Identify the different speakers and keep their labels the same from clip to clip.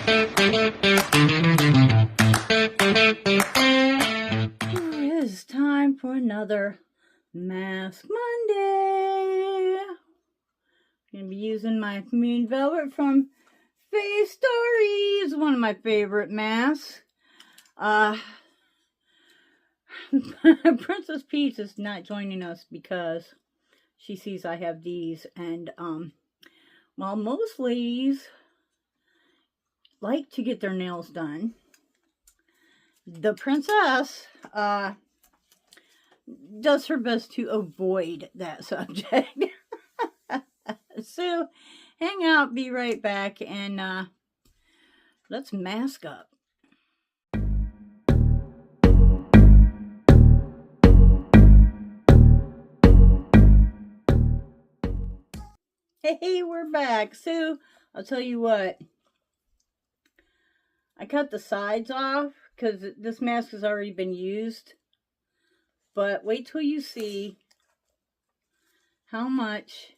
Speaker 1: It is time for another Mask Monday. I'm going to be using my Moon Velvet from Facetory. It's one of my favorite masks. Princess Peach is not joining us because she sees I have these, and while most ladies like to get their nails done, the princess does her best to avoid that subject. So hang out, be right back, and let's mask up. Hey, we're back. So I'll tell you what, I cut the sides off because this mask has already been used, but wait till you see how much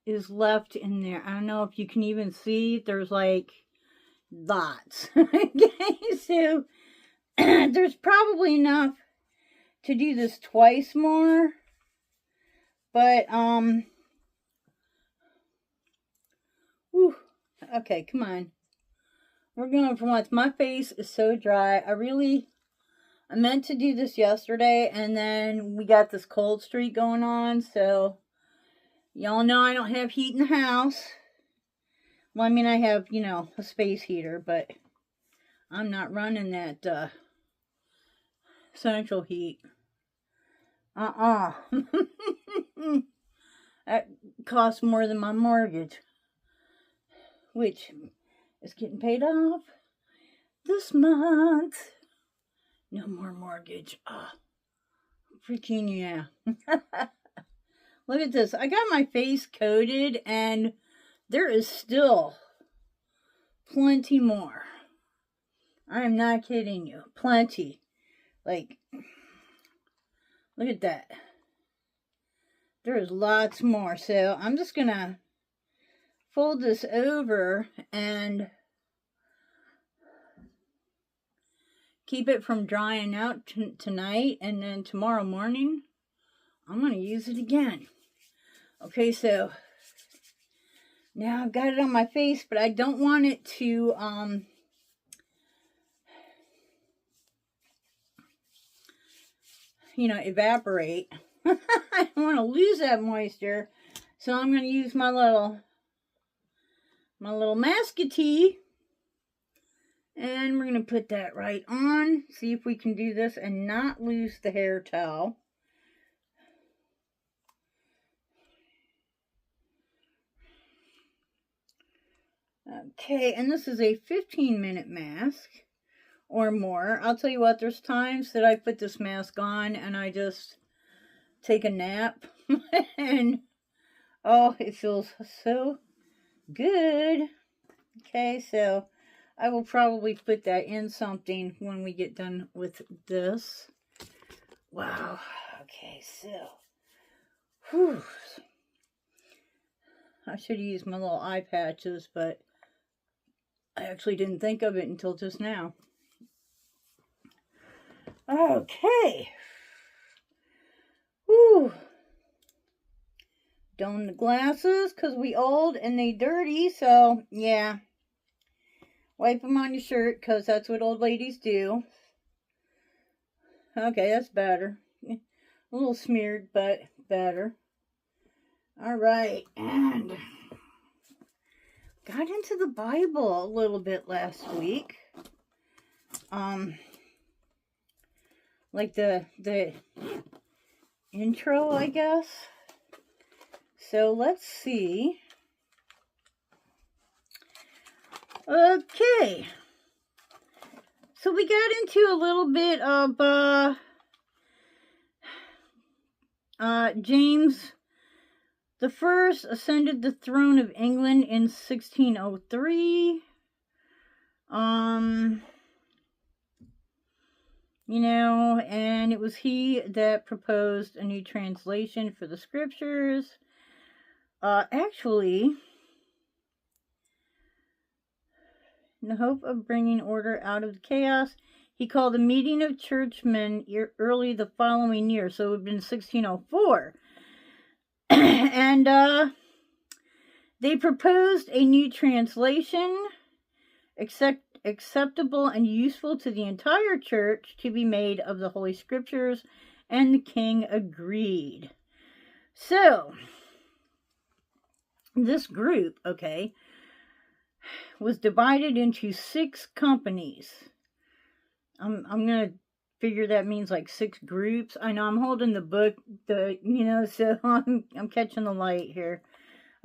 Speaker 1: is left in there. I don't know if you can even see, there's like lots. Okay, so there's probably enough to do this twice more, but whew, okay, come on, we're going for once. My face is so dry. I meant to do this yesterday, and then we got this cold streak going on, so y'all know I don't have heat in the house. Well, I mean, I have, you know, a space heater, but I'm not running that central heat. That costs more than my mortgage, which is getting paid off this month. No more mortgage. Freaking yeah. Look at this. I got my face coated, and there is still plenty more. I am not kidding you. Plenty. Like, look at that. There is lots more. So I'm just going to fold this over and keep it from drying out tonight. And then tomorrow morning, I'm going to use it again. Okay, so now I've got it on my face, but I don't want it to, you know, evaporate. I don't want to lose that moisture. So I'm going to use my little mascotee. And we're going to put that right on. See if we can do this and not lose the hair towel. Okay, and this is a 15-minute mask or more. I'll tell you what, there's times that I put this mask on and I just take a nap. And, oh, it feels so good. Okay, so I will probably put that in something when we get done with this. Wow. Okay, so, whew. I should have used my little eye patches, but I actually didn't think of it until just now. Okay. Whew. Don the glasses, because we old and they dirty, so, yeah. Wipe them on your shirt, because that's what old ladies do. Okay, that's better. A little smeared, but better. Alright, and got into the Bible a little bit last week. Like the intro, I guess. So let's see. Okay. So we got into a little bit of James the First ascended the throne of England in 1603. You know, and it was he that proposed a new translation for the scriptures. Actually, in the hope of bringing order out of the chaos. He called a meeting of churchmen early the following year, so it would have been 1604. And they proposed a new translation, acceptable and useful to the entire church, to be made of the Holy Scriptures, and the king agreed. So, this group, okay, was divided into 6 companies. I'm going to figure that means like 6 groups. I know I'm holding the book, so I'm catching the light here.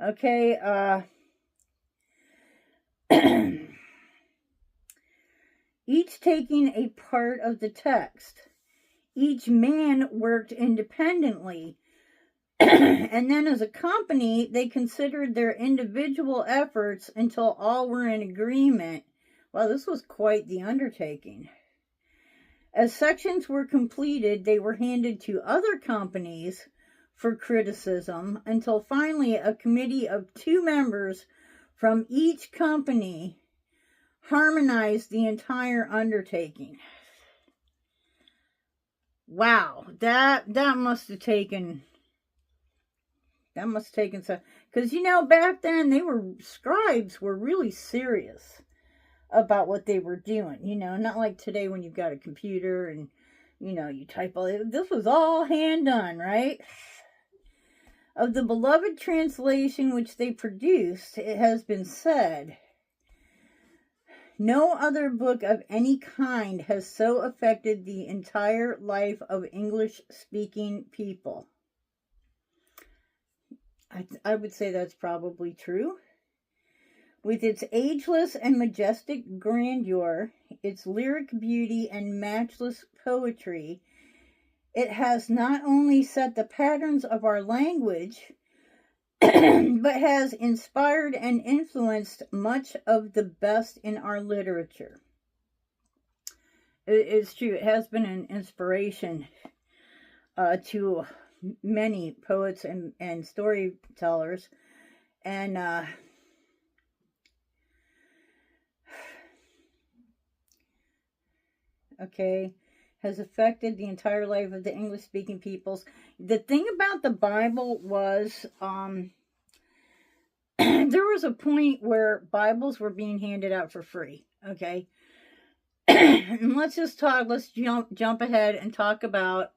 Speaker 1: Okay, each taking a part of the text. Each man worked independently, and then as a company, they considered their individual efforts until all were in agreement. Well, this was quite the undertaking. As sections were completed, they were handed to other companies for criticism until finally a committee of 2 members from each company harmonized the entire undertaking. Wow, that must have taken some, because back then scribes were really serious about what they were doing, not like today when you've got a computer and you type all this. Was all hand done, right? Of the beloved translation which they produced, it has been said, no other book of any kind has so affected the entire life of English-speaking people. I would say that's probably true. With its ageless and majestic grandeur, its lyric beauty and matchless poetry, it has not only set the patterns of our language, but has inspired and influenced much of the best in our literature. It's true, it has been an inspiration to many poets and storytellers. And okay, has affected the entire life of the English-speaking peoples. The thing about the Bible was, there was a point where Bibles were being handed out for free, okay? And let's jump ahead and talk about,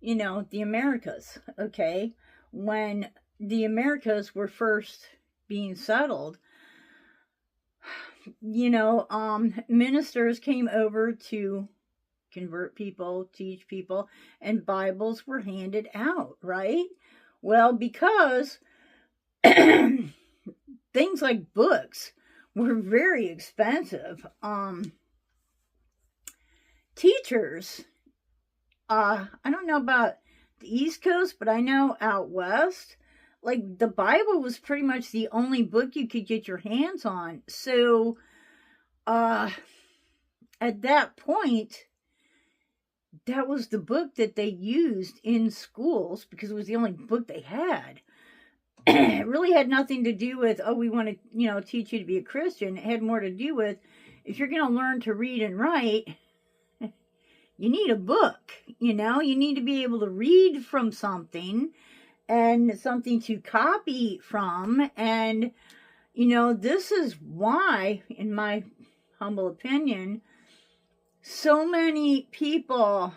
Speaker 1: the Americas, okay? When the Americas were first being settled, ministers came over to convert people, teach people, and Bibles were handed out, right? Well, because things like books were very expensive, teachers, I don't know about the East Coast, but I know out west, like, the Bible was pretty much the only book you could get your hands on. So, at that point, that was the book that they used in schools because it was the only book they had. It really had nothing to do with, we want to, teach you to be a Christian. It had more to do with, if you're going to learn to read and write, you need a book, you need to be able to read from something and something to copy from. And, this is why, in my humble opinion, so many people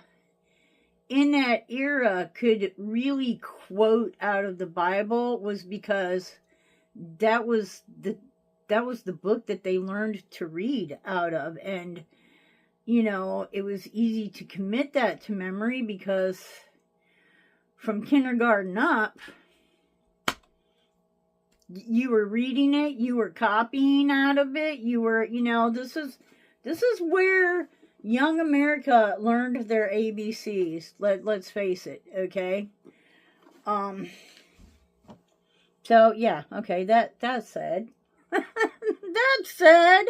Speaker 1: in that era could really quote out of the Bible, was because that was the book that they learned to read out of. And, it was easy to commit that to memory because from kindergarten up, you were reading it, you were copying out of it, you were, this is where young America learned their ABCs. Let's face it, okay? So yeah, okay, that said. That said,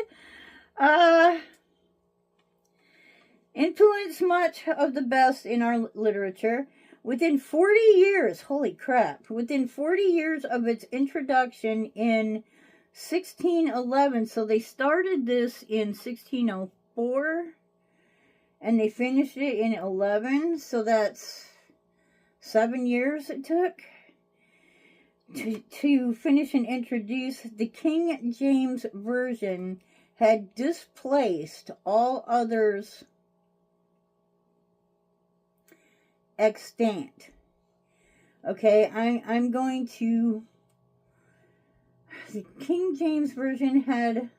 Speaker 1: influenced much of the best in our literature. Within 40 years, holy crap, within 40 years of its introduction in 1611. So they started this in 1604 and they finished it in 11. So that's 7 years it took to finish and introduce. The King James Version had displaced all others extant. Okay, I'm going to... The King James Version had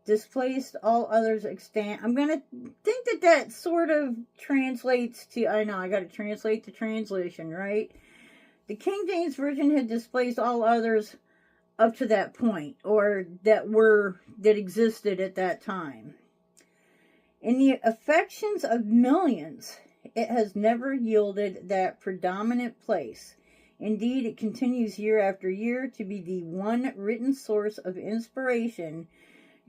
Speaker 1: displaced all others extant. I'm going to think that that sort of translates to... I know, I got to translate the translation, right? The King James Version had displaced all others up to that point, or that existed at that time. In the affections of millions, it has never yielded that predominant place. Indeed, it continues year after year to be the one written source of inspiration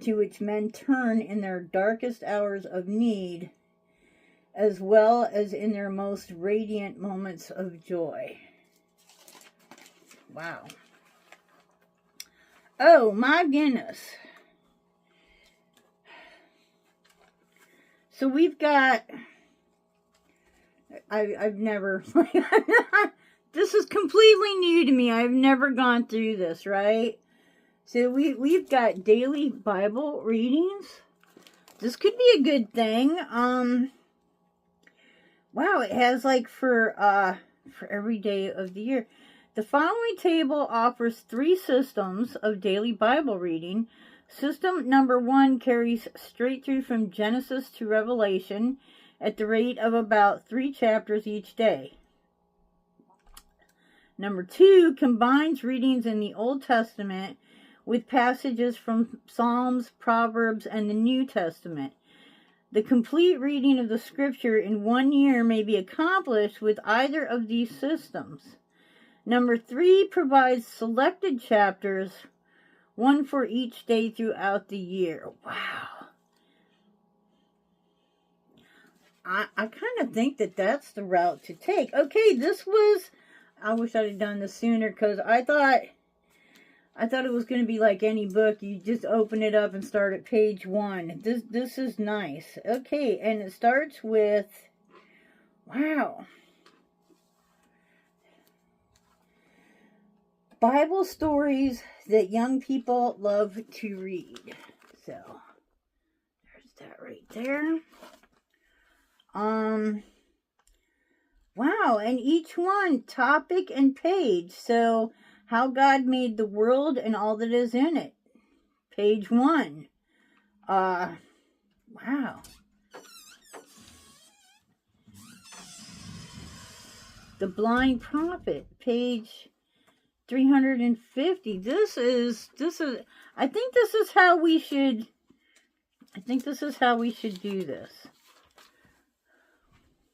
Speaker 1: to which men turn in their darkest hours of need, as well as in their most radiant moments of joy. Wow. Oh my goodness. So we've got... I've never... This is completely new to me. I've never gone through this, right? So we've got daily Bible readings. This could be a good thing. Wow, it has like for every day of the year. The following table offers 3 systems of daily Bible reading. System number 1 carries straight through from Genesis to Revelation at the rate of about 3 chapters each day. Number 2 combines readings in the Old Testament with passages from Psalms, Proverbs, and the New Testament. The complete reading of the scripture in 1 year may be accomplished with either of these systems. Number 3 provides selected chapters, 1 for each day throughout the year. Wow. I kind of think that that's the route to take. Okay, this was... I wish I'd have done this sooner, because I thought it was going to be like any book. You just open it up and start at page 1. This is nice. Okay, and it starts with... Wow. Bible stories that young people love to read. So, there's that right there. Wow, and each one, topic and page. So, how God made the world and all that is in it. Page 1. Wow. The Blind Prophet, page 350. This is, I think this is how we should do this.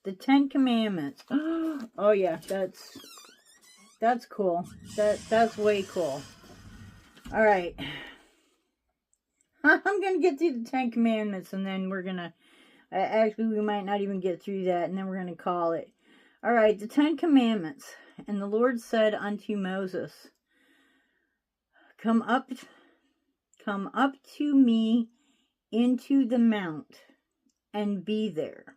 Speaker 1: The 10 Commandments. Oh yeah, that's cool. That's way cool. All right. I'm going to get through the 10 Commandments, and then we're going to, actually we might not even get through that, and then we're going to call it. All right, the 10 Commandments. And the Lord said unto Moses, Come up to me into the mount, and be there.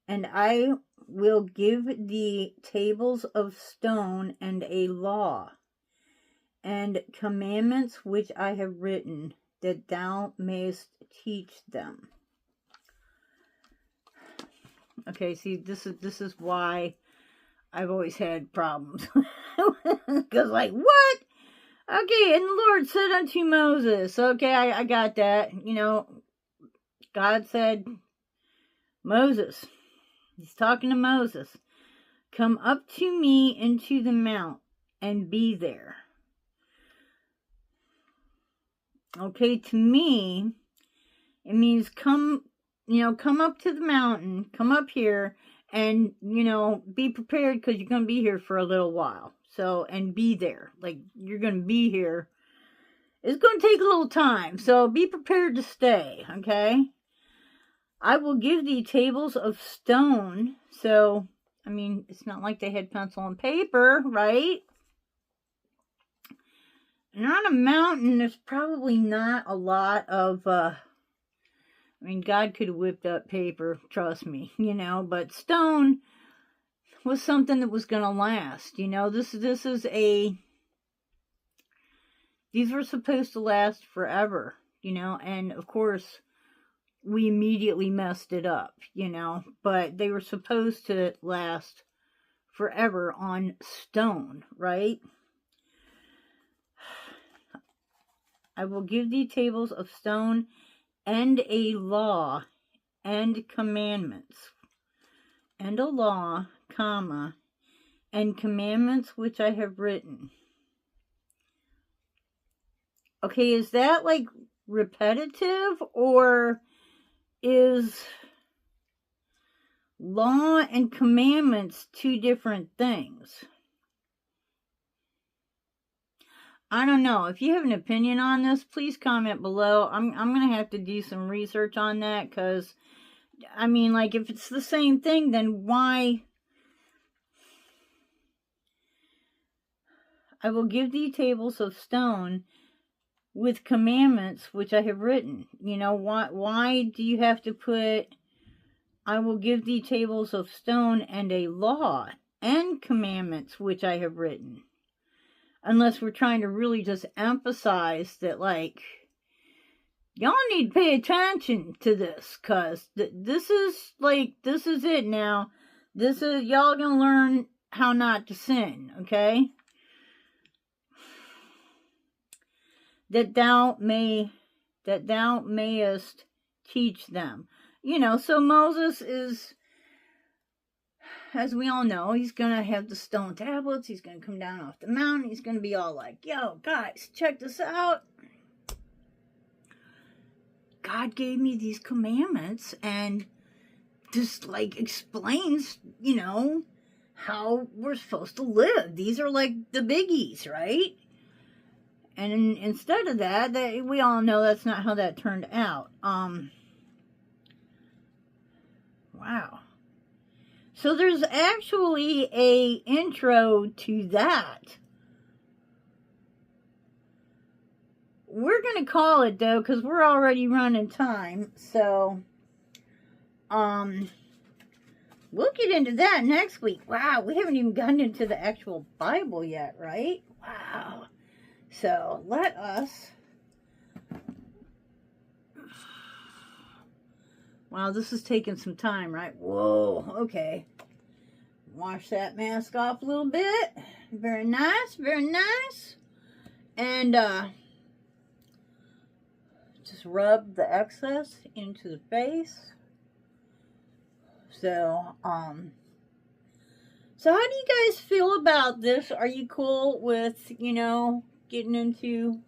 Speaker 1: And I will give thee tables of stone and a law, and commandments which I have written, that thou mayest teach them. Okay, see, this is why I've always had problems. Because, like, what? Okay, and the Lord said unto Moses. Okay, I got that. You know, God said, Moses. He's talking to Moses. Come up to me into the mount and be there. Okay, to me, it means come up to the mountain, come up here, and, be prepared, because you're going to be here for a little while. So, and be there. Like, you're going to be here. It's going to take a little time, so be prepared to stay, okay? I will give thee tables of stone. So, I mean, it's not like they had pencil and paper, right? And on a mountain, there's probably not a lot of, I mean, God could have whipped up paper, trust me, you know, but stone was something that was going to last, you know. This is these were supposed to last forever, you know, and of course, we immediately messed it up, you know, but they were supposed to last forever on stone, right? I will give thee tables of stone and a law and commandments, and a law, comma, and commandments which I have written. Okay, is that like repetitive, or is law and commandments two different things? I don't know. If you have an opinion on this, please comment below. I'm going to have to do some research on that, because, I mean, like, if it's the same thing, then why? I will give thee tables of stone with commandments which I have written. You know, why do you have to put, I will give thee tables of stone and a law and commandments which I have written? Unless we're trying to really just emphasize that, like, y'all need to pay attention to this, because this is it now. This is, y'all gonna learn how not to sin, okay? That thou mayest teach them. You know, so Moses is, as we all know, he's going to have the stone tablets. He's going to come down off the mountain. He's going to be all like, yo, guys, check this out. God gave me these commandments, and just, like, explains, you know, how we're supposed to live. These are, like, the biggies, right? And instead of that, we all know that's not how that turned out. Wow. So there's actually a intro to that. We're going to call it, though, because we're already running time. So, we'll get into that next week. Wow, we haven't even gotten into the actual Bible yet, right? Wow. So, let us... Wow, this is taking some time, right? Whoa, okay. Wash that mask off a little bit. Very nice, very nice. And just rub the excess into the face. So how do you guys feel about this? Are you cool with, you know, getting into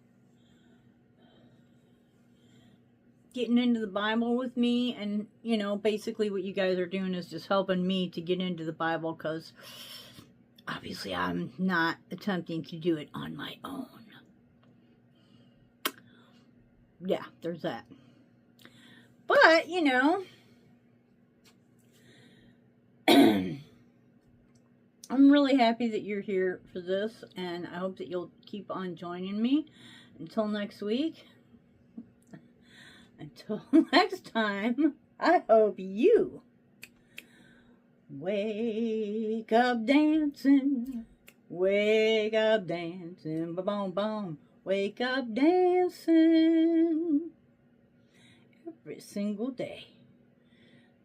Speaker 1: the Bible with me? And, you know, basically what you guys are doing is just helping me to get into the Bible, because obviously I'm not attempting to do it on my own. Yeah, there's that. But, you know, I'm really happy that you're here for this, and I hope that you'll keep on joining me. Until next week. Until next time, I hope you wake up dancing, ba-boom, boom, wake up dancing every single day.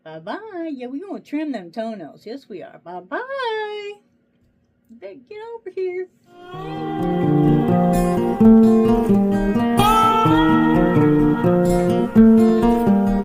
Speaker 1: Bye-bye. Yeah, we're going to trim them toenails. Yes, we are. Bye-bye. Better get over here.